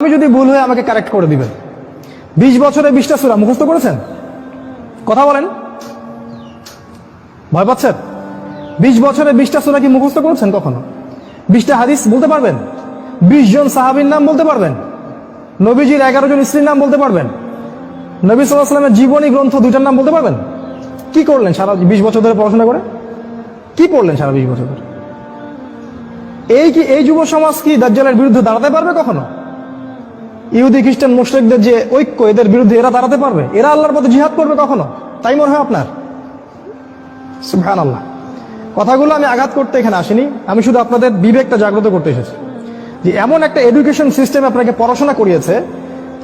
আমি যদি ভুল হয়ে আমাকে কারেক্ট করে দিবেন। 20 বছরে 20টা সূরা মুখস্থ করেছেন? কথা বলেন, ভয় পাচ্ছেন? 20 বছরে 20টা সূরা কি মুখস্থ করেছেন কখনো? 20টা হাদিস বলতে পারবেন? 20 জন সাহাবীর নাম বলতে পারবেন? নবীজির 11 জন স্ত্রীর নাম বলতে পারবেন? নবী সাল্লাল্লাহু আলাইহি ওয়াসাল্লামের জীবনী গ্রন্থ 2টার নাম বলতে পারবেন? কি করলেন সারা 20 বছর ধরে পড়াশোনা করে? কি পড়লেন সারা 20 বছর ধরে? এই যুব সমাজ কি দাজ্জালের বিরুদ্ধে দাঁড়াতে পারবে কখনো? ইহুদি খ্রিস্টান মুশরিকদের যে ঐক্য, এদের বিরুদ্ধে এরা দাঁড়াতে পারবে? এরা আল্লাহর পথে জিহাদ করবে কখনো? তাই মনে হয় আপনার? সুবহানাল্লাহ। কথাগুলো আমি আঘাত করতে এখানে আসিনি, আমি শুধু আপনাদের বিবেকটা জাগ্রত করতে এসেছি যে এমন একটা এডুকেশন সিস্টেম আপনাকে পড়াশোনা করিয়েছে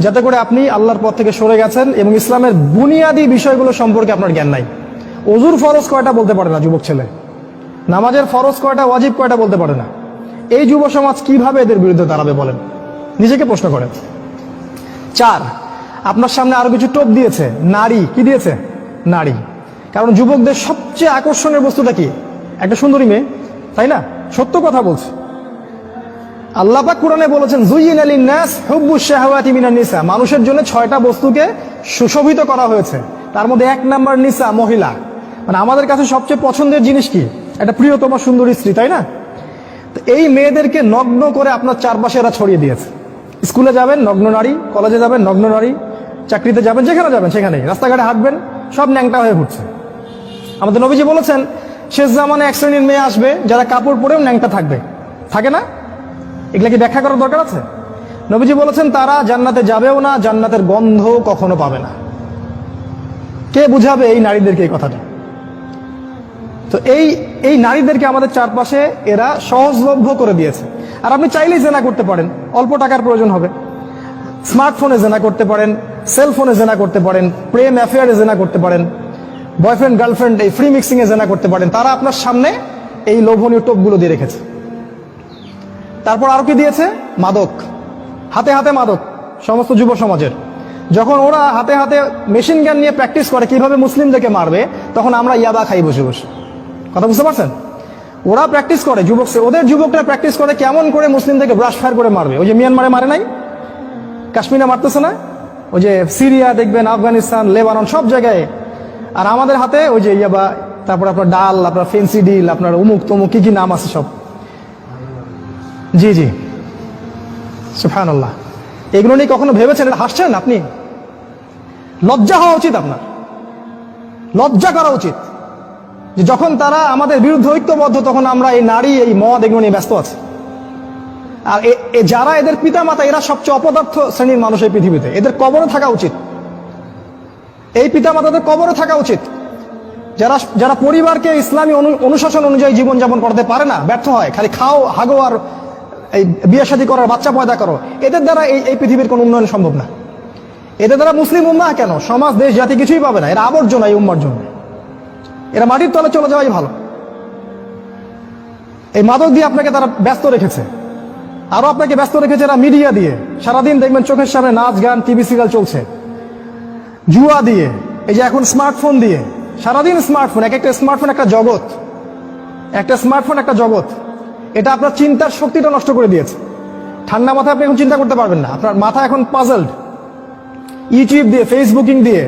যাতে করে আপনি আল্লাহর পথ থেকে সরে গেছেন এবং ইসলামের বুনিয়াদী বিষয়গুলো সম্পর্কে আপনার জ্ঞান নাই। ওযুর ফরজ কয়টা বলতে পারে না যুবক ছেলে, নামাজের ফরজ কয়টা, ওয়াজিব কয়টা বলতে পারে না। এই যুব সমাজ কিভাবে এদের বিরুদ্ধে দাঁড়াবে বলেন? নিজেকে প্রশ্ন করেন। 4, আপনার সামনে আরো কিছু টোপ দিয়েছে। নারী, কি দিয়েছে? নারী। কারণ যুবকদের সবচেয়ে আকর্ষণের বস্তুটা কি? একটা সুন্দরী মেয়ে, তাই না? সত্য কথা বলছে। আল্লাহ পাক কোরআনে বলেছেন যুয়িনা লিন-নাস হুব্বুশ শাহাওয়াতি মিনান নিসা, মানুষের জন্য 6টা বস্তুকে সুশোভিত করা হয়েছে, তার মধ্যে 1 নাম্বার নিসা, মহিলা। মানে আমাদের কাছে সবচেয়ে পছন্দের জিনিস কি? একটা প্রিয়তমা সুন্দরী স্ত্রী, তাই না? তো এই মেয়েদেরকে নগ্ন করে আপনার চারপাশে এরা ছড়িয়ে দিয়েছে। স্কুলে যাবেন নগ্ন নারী, কলেজে যাবেন নগ্ন নারী, চাকরিতে যাবেন, যেখানে যাবেন সেখানেই, রাস্তাঘাটে হাঁটবেন সব ন্যাংটা হয়ে ঘুরছে। আমাদের নবীজি বলেছেন শেষ জামানে এক শ্রেণীর মেয়ে আসবে যারা কাপড় পরেও ন্যাংটা থাকবে, থাকে না? এগুলা কি ব্যাখ্যা করার দরকার আছে? নবীজি বলেছেন তারা জান্নাতে যাবেও না, জান্নাতের গন্ধ কখনো পাবে না। কে বুঝাবে এই নারীদেরকে এই কথাটা? তো এই নারীদেরকে আমাদের চারপাশে এরা সহজলভ্য করে দিয়েছে। আর আপনি চাইলেই জেনা করতে পারেন, অল্প টাকার প্রয়োজন হবে। স্মার্টফোনে জেনা করতে পারেন, সেলফোনে জেনা করতে পারেন, প্রেম অ্যাফেয়ারে জেনা করতে পারেন, বয়ফ্রেন্ড গার্লফ্রেন্ড এই ফ্রি মিক্সিং এ জেনা করতে পারেন। তারা আপনার সামনে এই লোভনীয় টোপগুলো দিয়ে রেখেছে। তারপর আরো কি দিয়েছে? মাদক, হাতে হাতে মাদক সমস্ত যুব সমাজের। যখন ওরা হাতে হাতে মেশিন গান নিয়ে প্র্যাকটিস করে কিভাবে মুসলিমদেরকে মারবে, তখন আমরা ইয়াবা খাই বসে বসে। কথা বুঝতে পারছেন? ওরা প্র্যাকটিস করে, ওদের যুবকরা প্র্যাকটিস করে কেমন করে মুসলিমদেরকে ব্রাশ ফায়ার করে মারবে। ওই যে মিয়ানমারে মারে নাই, কাশ্মীরে মারতেছে না, ওই যে সিরিয়া দেখবেন, আফগানিস্তান, লেবানন, সব জায়গায়। আর আমাদের হাতে ওই যে ইয়াবা, তারপর আপনার ডাল, আপনার ফেন্সি ডিল, আপনার উমুক তমুক কি কি নাম আছে সব। জি জি, সুবহানাল্লাহ। এগুলো নিয়ে কখনো ভেবেছেন? এটা হাসছেন আপনি? লজ্জা হওয়া উচিত আপনার, লজ্জা করা উচিত যে যখন তারা আমাদের বিরুদ্ধে ঐক্যবদ্ধ, তখন আমরা এই নারী, এই মদ, এগুলো নিয়ে ব্যস্ত আছি। আর যারা এদের পিতামাতা, এরা সবচেয়ে অপদার্থ শ্রেণীর মানুষ এই পৃথিবীতে। এদের কবরে থাকা উচিত, এই পিতামাতাদের কবরে থাকা উচিত। যারা পরিবারকে ইসলামী অনুশাসন অনুযায়ী জীবনযাপন করতে পারে না, ব্যর্থ হয়, খালি খাও, হাগো আর এই বিয়ে শাদী করার, বাচ্চা পয়দা করো, এদের দ্বারা এই পৃথিবীর কোনো উন্নয়ন সম্ভব না। এদের দ্বারা মুসলিম উম্মাহ কেন, সমাজ, দেশ, জাতি কিছুই পাবে না। এরা আবর্জনা এই উম্মার জন্য। এরা মাটির তলে চলে যাওয়াই ভালো। এই মাদক দিয়ে আপনাকে তারা ব্যস্ত রেখেছে। আরো আপনাকে ব্যস্ত রেখেছে এরা মিডিয়া দিয়ে। সারাদিন দেখবেন চোখের সামনে নাচ গান, টিভি সিরিয়াল চলছে। জুয়া দিয়ে, এই যে এখন স্মার্টফোন দিয়ে, সারাদিন স্মার্টফোন, এক একটা স্মার্টফোন একটা জগৎ, একটা স্মার্টফোন একটা জগৎ। এটা আপনার চিন্তার শক্তিটা নষ্ট করে দিয়েছে। ঠান্ডা মাথায় আপনি এখন চিন্তা করতে পারবেন না, আপনার মাথা এখন পাজলড। ইউটিউব দিয়ে, ফেসবুকিং দিয়ে,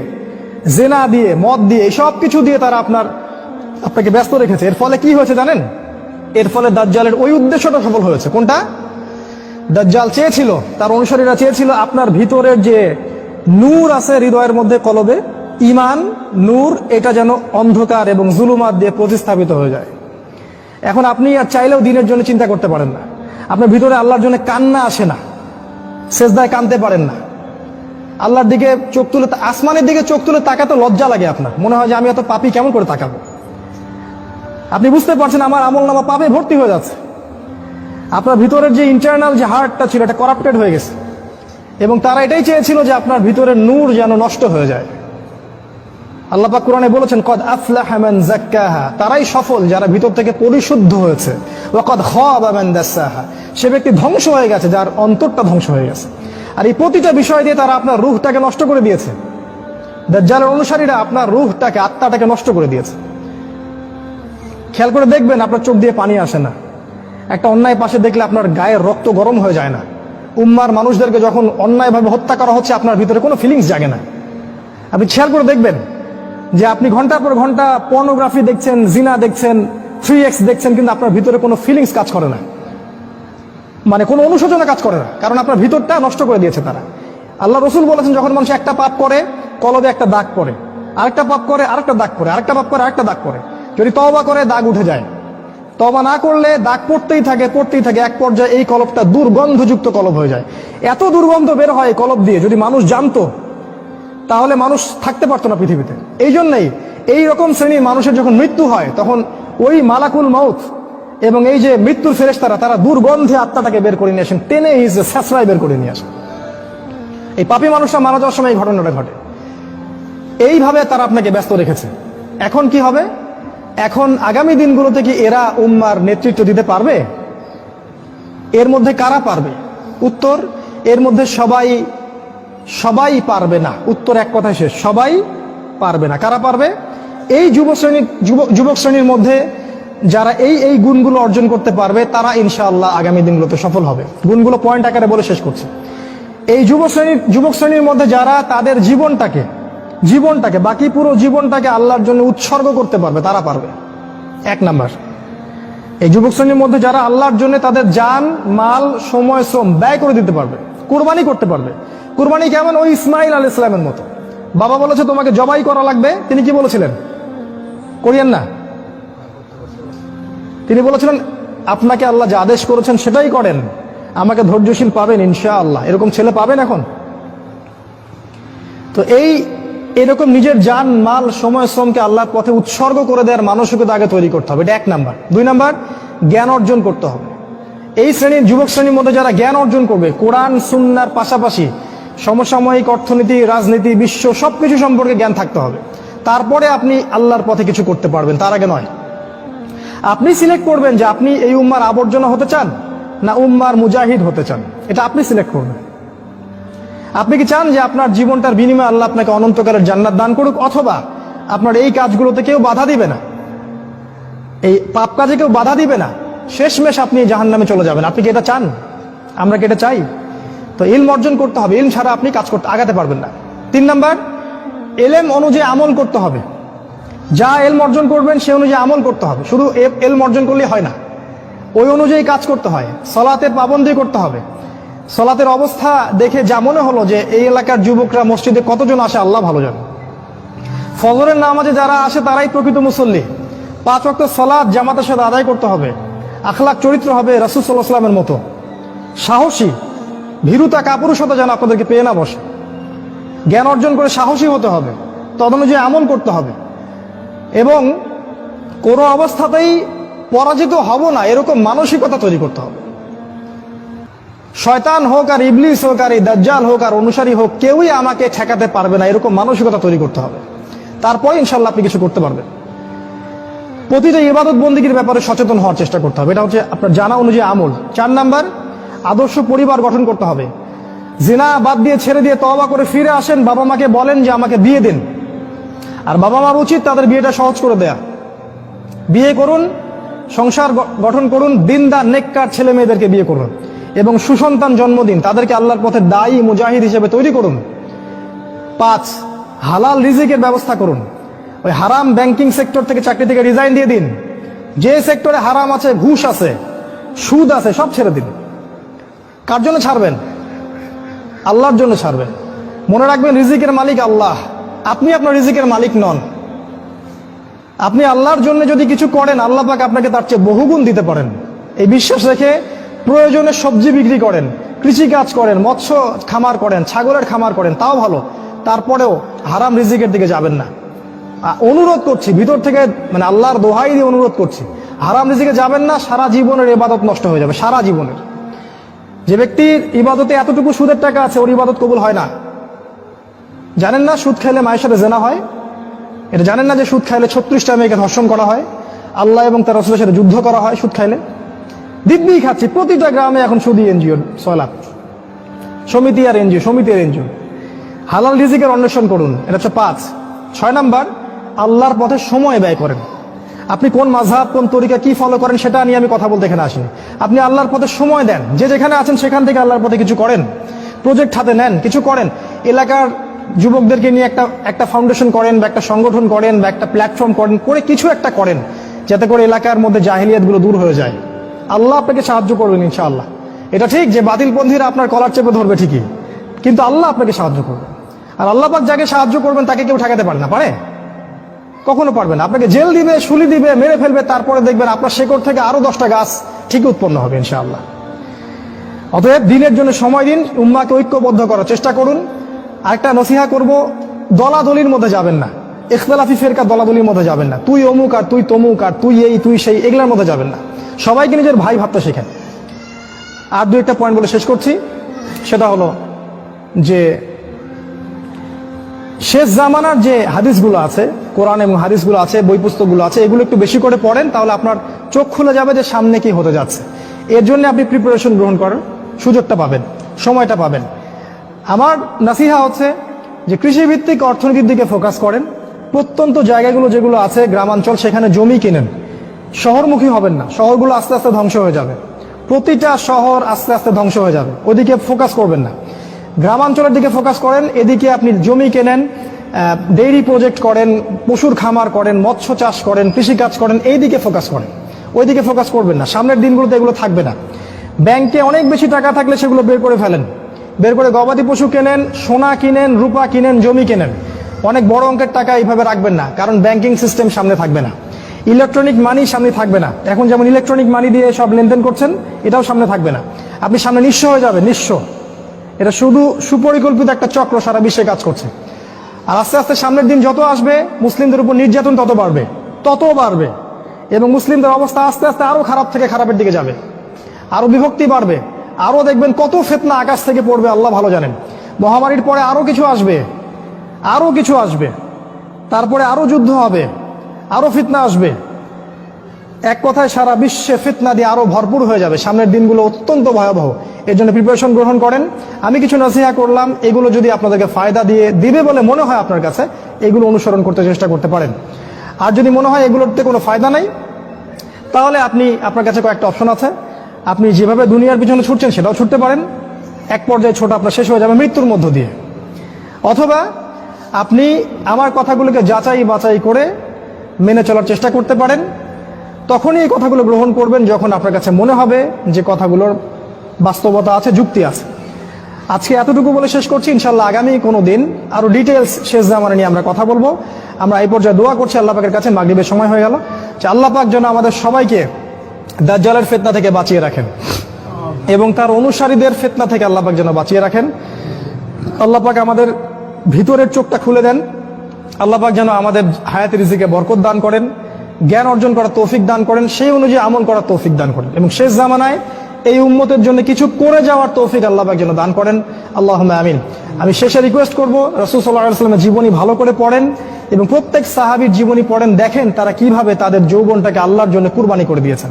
জেনা দিয়ে, মদ দিয়ে, এই সব কিছু দিয়ে তারা আপনাকে ব্যস্ত রেখেছে। এর ফলে কি হয়েছে জানেন? এর ফলে দাজ্জালের ওই উদ্দেশ্যটা সফল হয়েছে। কোনটা? দাজ্জাল চেয়েছিল, তার অনুসারীরা চেয়েছিল আপনার ভিতরের যে নূর আছে হৃদয়ের মধ্যে, কলবে ঈমান নূর, এটা যেন অন্ধকার এবং জুলুমাত দিয়ে প্রতিস্থাপিত হয়ে যায়। এখন আপনি আর চাইলেও দিনের জন্য চিন্তা করতে পারেন না। আপনার ভিতরে আল্লাহর জন্য কান্না আসে না, সেজদায় কাঁদতে পারেন না, আল্লাহর দিকে চোখ তুলে, আসমানের দিকে চোখ তুলে তাকাতে লজ্জা লাগে আপনার। মনে হয় যে আমি এত পাপী, কেমন করে তাকাবো? আপনি বুঝতে পারছেন আমার আমলনামা পাপে ভর্তি হয়ে যাচ্ছে। আপনার ভিতরের যে ইন্টারনাল যে হার্টটা ছিল, এটা করাপ্টেড হয়ে গেছে। এবং তারা এটাই চেয়েছিল যে আপনার ভিতরের নূর যেন নষ্ট হয়ে যায়। আল্লাহ পাক কোরআনে বলেছেন কদ আফলাহা মান যাক্কাহা, তারাই সফল যারা ভিতর থেকে পরিশুদ্ধ হয়েছে। ওয়া কদ খাবা মান দাসাহা, সে ব্যক্তি ধ্বংস হয়ে গেছে যার অন্তরটা ধ্বংস হয়ে গেছে। আর এই প্রতিটা বিষয় দিয়ে তারা আপনার রূহটাকে নষ্ট করে দিয়েছে। দাজ্জালের অনুসারীরা আপনার রূহটাকে, আত্মাটাকে নষ্ট করে দিয়েছে। খেয়াল করে দেখবেন আপনার চোখ দিয়ে পানি আসে না, একটা অন্যায় পাশে দেখলে আপনার গায়ের রক্ত গরম হয়ে যায় না, উম্মার মানুষদেরকে যখন অন্যায়ভাবে হত্যা করা হচ্ছে, আপনার ভিতরে কোনো ফিলিংস জাগে না। আপনি খেয়াল করে দেখবেন যে আপনি ঘন্টার পর ঘন্টা পর্নোগ্রাফি দেখছেন, জিনা দেখছেন, 3x দেখছেন, কিন্তু আপনার ভিতরে কোনো ফিলিংস কাজ করে না, মানে কোনো অনুশোচনা কাজ করে না, কারণ আপনার ভিতরটা নষ্ট করে দিয়েছে তারা। আল্লাহ রসুল বলেছেন, যখন মানুষ একটা পাপ করে কলবে একটা দাগ পড়ে, আরেকটা পাপ করে আরেকটা দাগ পড়ে, আরেকটা পাপ করে আরেকটা দাগ পড়ে। যদি তওবা করে দাগ উঠে যায়, তওবা না করলে দাগ পড়তেই থাকে পড়তেই থাকে, এক পর্যায়ে এই কলবটা দুর্গন্ধযুক্ত কলব হয়ে যায়। এত দুর্গন্ধ বের হয় কলব দিয়ে, যদি মানুষ জানতো তাহলে মানুষ থাকতে পারতো না পৃথিবীতে। এই জন্যই এই রকম শ্রেণীর মানুষের যখন মৃত্যু হয়, তখন ওই মালাকুল মাউত এবং এই যে মৃত্যুর ফেরেশতারা, তারা দুর্গন্ধে আত্মাটাকে বের করে নিয়ে আসেন, টেনে হিসে স্যাঁচড়ায় বের করে নিয়ে আসেন। এই পাপী মানুষরা মারা যাওয়ার সময় এই ঘটনাটা ঘটে। এইভাবে তারা আপনাকে ব্যস্ত রেখেছে। এখন কি হবে? এখন আগামী দিনগুলোতে কি এরা উম্মার নেতৃত্ব দিতে পারবে? এর মধ্যে কারা পারবে? উত্তর, এর মধ্যে সবাই পারবে না। উত্তর এক কথায় শেষ, সবাই পারবে না। কারা পারবে? এই যুবক শ্রেণীর মধ্যে যারা এই গুণগুলো অর্জন করতে পারবে, তারা ইনশাআল্লাহ আগামী দিনগুলোতে সফল হবে। গুণগুলো পয়েন্ট আকারে বলে শেষ করছে। এই যুবক শ্রেণীর মধ্যে যারা তাদের জীবনটাকে বাকি পুরো জীবনটাকে আল্লাহর জন্য উৎসর্গ করতে পারবে, তারা পারবে। এক নাম্বার, এই যুবক শ্রেণীর মধ্যে যারা আল্লাহর জন্য তাদের জান, মাল, সময়, শ্রম ব্যয় করে দিতে পারবে, কুরবানি করতে পারবে। কুরবানি কেমন? ওই ইসমাইল আলাইহিস সালামের মতো। বাবা বলেছে তোমাকে জবাই করা লাগবে, তিনি কি বলেছিলেন? করিয়েন না। তিনি বলেছিলেন, আপনাকে আল্লাহ যে আদেশ করেছেন সেটাই করেন, আমাকে ধৈর্যশীল পাবেন ইনশাআল্লাহ। এরকম ছেলে পাবেন এখন? তো এরকম নিজের জান, মাল, সময়, শ্রমকে আল্লাহর পথে উৎসর্গ করে দেওয়ার মানসিকতা আগে তৈরি করতে হবে। এটা এক নাম্বার। দুই নাম্বার, জ্ঞান অর্জন করতে হবে। এই যুবক শ্রেণীর মধ্যে যারা জ্ঞান অর্জন করবে, কোরআন সুন্নাহর পাশাপাশি সমসাময়িক অর্থনীতি, রাজনীতি, বিশ্ব সবকিছু সম্পর্কে জ্ঞান থাকতে হবে। তারপরে আপনি আল্লাহর পথে কিছু করতে পারবেন, তার আগে নয়। আপনি সিলেক্ট করবেন যে আপনি এই উম্মার আবর্জনা হতে চান না উম্মার মুজাহিদ হতে চান, এটা আপনি সিলেক্ট করবেন। আপনি কি চান যে আপনার জীবনটার বিনিময়ে আল্লাহ আপনাকে অনন্তকালের জান্নাত দান করুক, অথবা আপনার এই কাজগুলোতে কেউ বাধা দিবে না, এই পাপ কাজে কেউ বাধা দিবে না, শেষমেশ আপনি জাহান্নামে চলে যাবেন? আপনি কি এটা চান? আমরা কি এটা চাই? তো ইলম অর্জন করতে হবে, ইলম ছাড়া আপনি কাজ করতে আগাতে পারবেন না। তিন নাম্বার, এলেম অনুযায়ী আমল করতে হবে। যা এলম অর্জন করবেন সে অনুযায়ী আমল করতে হবে। শুধু এলম অর্জন করলে হয় না, ওই অনুযায়ী কাজ করতে হয়। সলাতের পাবন্দি করতে হবে। সলাতের অবস্থা দেখে যা মনে হলো যে এই এলাকার যুবকরা মসজিদে কতজন আসে আল্লাহ ভালো জানে। ফজরের নামাজে যারা আসে তারাই প্রকৃত মুসল্লি। 5 ওয়াক্ত সালাত জামাতের সাথে আদায় করতে হবে। আখলাক চরিত্র হবে রাসূল সাল্লাল্লাহু আলাইহি ওয়াসাল্লামের মতো। সাহসী, ভীরুতা, কাপুরুষতা যেন আপনাদেরকে পেয়ে না বসে। জ্ঞান অর্জন করে সাহসী হতে হবে, তদনুযায়ী আমল করতে হবে, এবং কোনো অবস্থাতেই পরাজিত হব না এরকম মানসিকতা তৈরি করতে হবে। শয়তান হোক আর ইবলিস হোক আর এই দাজ্জাল হোক আর অনুসারী হোক, কেউই আমাকে ঠেকাতে পারবে না এরকম মানসিকতা তৈরি করতে হবে। তারপর ইনশাআল্লাহ আপনি কিছু করতে পারবেন। প্রতিটা ইবাদত বন্দেগীর ব্যাপারে সচেতন হওয়ার চেষ্টা করতে হবে, এটা হচ্ছে আপনার জানা অনুযায়ী আমল। 4 নাম্বার, আদর্শ পরিবার গঠন করতে হবে। জিনা বাদ দিয়ে ছেড়ে দিয়ে তওবা করে ফিরে আসেন, বাবা মাকে বলেন যে আমাকে বিয়ে দিন। আর বাবা মার উচিত তাদের বিয়েটা সহজ করে দেয়া। বিয়ে করুন, সংসার গঠন করুন, দিনদার নেককার ছেলে মেয়েদেরকে বিয়ে করুন এবং সুসন্তান জন্ম দিন, তাদেরকে আল্লাহর পথে দায়ী মুজাহিদ হিসেবে তৈরি করুন। 5, হালাল রিজিকের ব্যবস্থা করুন। ওই হারাম ব্যাংকিং সেক্টর থেকে চাকরি থেকে রিজাইন দিয়ে দিন। যে সেক্টরে হারাম আছে, ঘুষ আছে, সুদ আছে, সব ছেড়ে দিন। কার জন্য ছাড়বেন? আল্লাহর জন্য ছাড়বেন। মনে রাখবেন, রিজিকের মালিক আল্লাহ, আপনি আপনার রিজিকের মালিক নন। আপনি আল্লাহর জন্য যদি কিছু করেন, আল্লাহ পাক আপনাকে তার চেয়ে বহুগুণ দিতে পারেন। এই বিশ্বাস রেখে প্রয়োজনে সবজি বিক্রি করেন, কৃষি কাজ করেন, মৎস্য খামার করেন, ছাগলের খামার করেন, তাও ভালো। তারপরেও হারাম রিজিকের দিকে যাবেন না। অনুরোধ করছি ভিতর থেকে, মানে আল্লাহর দোহাই দিয়ে অনুরোধ করছি, হারাম রিজিকে যাবেন না। সারা জীবনের ইবাদত নষ্ট হয়ে যাবে, সারা জীবনের। যে ব্যক্তির ইবাদতে এতটুকু সুদের টাকা আছে, ওর ইবাদত কবুল হয় না। জানেন না সুদ খাইলে মায়ের সাথে জেনা হয়? এটা জানেন না যে সুদ খাইলে 36টা মেয়েকে ধর্ষণ করা হয়, আল্লাহ এবং তার রাসূলের সাথে যুদ্ধ করা হয় সুদ খাইলে? দিব্যি খাচ্ছি, প্রতিটা গ্রামে এখন সুদী এনজিও 6 লাখ। সমিতি আর এনজিও। হালাল রিজিকের অন্বেষণ করুন, এটা হচ্ছে 5। 6 নাম্বার, আল্লাহর পথে সময় ব্যয় করেন। আপনি কোন মাযহাব, কোন তরিকা কি ফলো করেন সেটা নিয়ে আমি কথা বলতে এখানে আসিনি। আপনি আল্লাহর পথে সময় দেন, যে যেখানে আছেন সেখান থেকে আল্লাহর পথে কিছু করেন, প্রজেক্ট হাতে নেন, কিছু করেন। এলাকার যুবকদেরকে নিয়ে একটা ফাউন্ডেশন করেন, বা একটা সংগঠন করেন, বা একটা প্ল্যাটফর্ম করেন, করে কিছু একটা করেন, যাতে করে এলাকার মধ্যে জাহিলিয়াতগুলো দূর হয়ে যায়। আল্লাহ আপনাকে সাহায্য করবেন ইনশাআল্লাহ। এটা ঠিক যে বাতিলপন্থীরা আপনার কলার চেপে ধরবে ঠিকই, কিন্তু আল্লাহ আপনাকে সাহায্য করবে। আর আল্লাহ পাক যাকে সাহায্য করবেন তাকে কেউ ঠেকাতে পারে না, পারে? কখনো পারবে না। আপনাকে জেল দিবে, শুলি দিবে, মেরে ফেলবে, তারপরে দেখবেন আপনার শেকড় থেকে আরো 10টা গাছ ঠিকই উৎপন্ন হবে ইনশাআল্লাহ। অতএব দিনের জন্য সময় দিন, উম্মাহকে ঐক্যবদ্ধ করার চেষ্টা করুন। আরেকটা নসিহা করব, দলাদলির মধ্যে যাবেন না, ইখতিলাফি ফিরকা দলাদলির মধ্যে যাবেন না। তুই অমুক আর তুই তমুক আর তুই এই তুই সেই, এগুলোর মধ্যে যাবেন না। সবাইকে নিজের ভাই ভাবতে শেখেন। আর দু একটা পয়েন্ট বলে শেষ করছি, সেটা হলো যে শেষ জামানার যে হাদিসগুলো আছে, কোরআন এবং হাদিসগুলো আছে, বই পুস্তকগুলো আছে, এগুলো একটু বেশি করে পড়েন, তাহলে আপনার চোখ খুলে যাবে যে সামনে কি হতে যাচ্ছে। এর জন্য আপনি প্রিপারেশন গ্রহণ করার সুযোগটা পাবেন, সময়টা পাবেন। আমার নাসিহা হচ্ছে যে কৃষিভিত্তিক অর্থনীতির দিকে ফোকাস করেন। প্রত্যন্ত জায়গাগুলো যেগুলো আছে গ্রামাঞ্চল, সেখানে জমি কিনেন। শহরমুখী হবেন না, শহরগুলো আস্তে আস্তে ধ্বংস হয়ে যাবে। প্রতিটা শহর আস্তে আস্তে ধ্বংস হয়ে যাবে, ওদিকে ফোকাস করবেন না। গ্রামাঞ্চলের দিকে ফোকাস করেন, এদিকে আপনি জমি কেনেন, ডেইরি প্রজেক্ট করেন, পশুর খামার করেন, মৎস্য চাষ করেন, কৃষিকাজ করেন, এই দিকে ফোকাস করেন। ওইদিকে ফোকাস করবেন না, সামনের দিনগুলোতে এগুলো থাকবে না। ব্যাংকে অনেক বেশি টাকা থাকলে সেগুলো বের করে ফেলেন, বের করে গবাদি পশু কেনেন, সোনা কিনেন, রূপা কিনেন, জমি কেনেন। অনেক বড় অঙ্কের টাকা এইভাবে রাখবেন না, কারণ ব্যাংকিং সিস্টেম সামনে থাকবে না, ইলেকট্রনিক মানি সামনে থাকবে না। এখন যেমন ইলেকট্রনিক মানি দিয়ে সব লেনদেন করছেন, এটাও সামনে থাকবে না। আপনি সামনে নিঃস্ব হয়ে যাবেন, নিঃস্ব। এটা শুধু সুপরিকল্পিত একটা চক্র সারা বিশ্বে কাজ করছে। আর আস্তে আস্তে সামনের দিন যত আসবে, মুসলিমদের উপর নির্যাতন তত বাড়বে, এবং মুসলিমদের অবস্থা আস্তে আস্তে আরো খারাপ থেকে খারাপের দিকে যাবে, আরো বিভক্তি বাড়বে, আরো দেখবেন কত ফিতনা আকাশ থেকে পড়বে আল্লাহ ভালো জানেন। মহামারীর পরে আরো কিছু আসবে, তারপরে আরো যুদ্ধ হবে, আরো ফিতনা আসবে। এক কথায় সারা বিশ্বে ফিতনা দিয়ে আরো ভরপুর হয়ে যাবে। সামনের দিনগুলো অত্যন্ত ভয়াবহ। এর জন্য প্রিপারেশন গ্রহণ করেন। আমি কিছু নসিহা করলাম, এগুলো যদি আপনাদেরকে ফায়দা দিবে বলে মনে হয় আপনার কাছে, এগুলো অনুসরণ করতে চেষ্টা করতে পারেন। আর যদি মনে হয় এগুলোতে কোনো ফায়দা নাই, তাহলে আপনার কাছে কয়েকটা অপশন আছে। আপনি যেভাবে দুনিয়ার পিছনে ছুটছেন সেটাও ছুটতে পারেন, এক পর্যায়ে ছোট আপনার শেষ হয়ে যাবে মৃত্যুর মধ্য দিয়ে। অথবা আপনি আমার কথাগুলোকে যাচাই বাছাই করে মেনে চলার চেষ্টা করতে পারেন। তখনই এই কথাগুলো গ্রহণ করবেন যখন আপনার কাছে মনে হবে যে কথাগুলোর বাস্তবতা আছে, যুক্তি আছে। আজকে এতটুকু বলে শেষ করছি। ইনশাল্লাহ আগামী কোনো দিন আরো ডিটেলস শেষ জামানা নিয়ে আমরা কথা বলবো। আমরা এই পর্যায়ে দোয়া করছি আল্লাহ পাকের কাছে, মাগরিবের সময় হয়ে গেল, যে আল্লাহ পাক যেন আমাদের সবাইকে দাজ্জালের ফিতনা থেকে বাঁচিয়ে রাখেন, এবং তার অনুসারীদের ফিতনা থেকে আল্লাহ পাক যেন বাঁচিয়ে রাখেন। আল্লাহ পাক আমাদের ভিতরের চোখটা খুলে দেন। আল্লাহ পাক যেন আমাদের হায়াতের রিজিকে বরকত দান করেন, জ্ঞান অর্জন করার তৌফিক দান করেন, সেই অনুযায়ী আমল করার তৌফিক দান করেন, এবং শেষ জামানায় এই উম্মতের জন্য কিছু করে যাওয়ার তৌফিক আল্লাহ পাক যেন দান করেন। আল্লাহুম্মা আমিন। আমি শেষে রিকোয়েস্ট করব, রাসূল সাল্লাল্লাহু আলাইহি ওয়াসাল্লামের জীবনী ভালো করে পড়েন, এবং প্রত্যেক সাহাবীর জীবনী পড়েন, দেখেন তারা কিভাবে তাদের যৌবনটাকে আল্লাহর জন্য কুরবানি করে দিয়েছেন।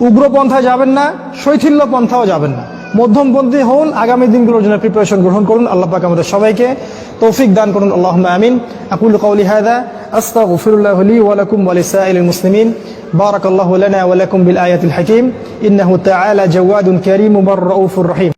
উগ্র পন্থায় যাবেন না, শৈথিল্য পন্থাও যাবেন না, মধ্যমপন্থী হন। আগামী দিনগুলোর জন্য প্রিপারেশন গ্রহণ করুন। আল্লাহ পাক আমাদের সবাইকে তৌফিক দান করুন। আল্লাহুম্মা আমিন। আকুলু কওলি হাযা আস্তাগফিরুল্লাহ লি ওয়া লাকুম ওয়া লিসাইরিল মুসলিমিন। বারাকাল্লাহু লানা ওয়া লাকুম বিল আয়াতিল হাকীম। ইন্নাহু তাআলা জাওয়াদুন কারীমুর রাউফুর রহিম।